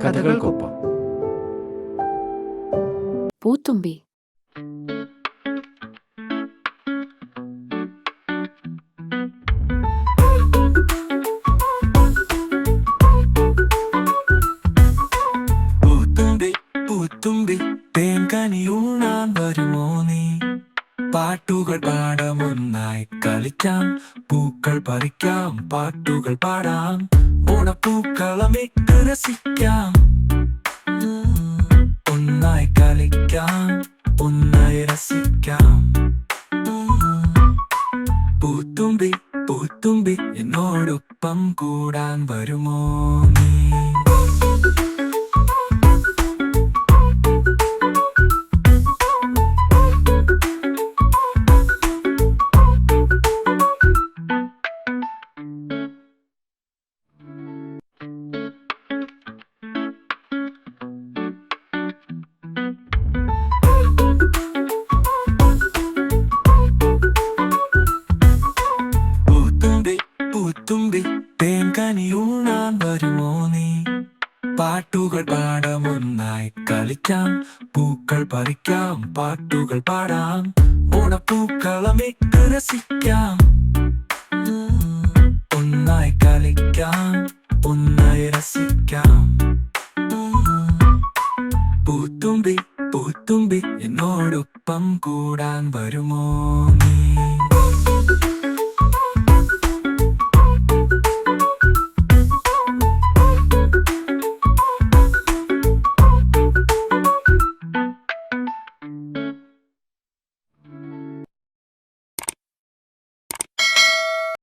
കഥകൾക്കൊപ്പം. പൂത്തുമ്പി. പൂത്തുമ്പി പൂത്തുമ്പി തേൻകനിയുണ്ണാൻ വരുമോ നീ? പാട്ടുകൾ പാടാമൊന്നായി കളിക്കാം, പൂക്കൾ പറിക്കാം, പാട്ടുകൾ പാടാം, ഓണപ്പൂക്കളമിട്ട് രസിക്കാം. ഒന്നായി കളിക്കാം, ഒന്നായി രസിക്കാം. പൂത്തുമ്പി പൂത്തുമ്പി എന്നോടൊപ്പം കൂടാൻ വരുമോ നീ? പൂത്തുമ്പി തേൻകനിയുണ്ണാൻ വരുമോ നീ? പാട്ടുകൾ പാടാമൊന്നായി കളിക്കാം, പൂക്കൾ പറിക്കാം, പാട്ടുകൾ പാടാം, ഓണപ്പൂക്കളമിട്ട് രസിക്കാം. ഒന്നായി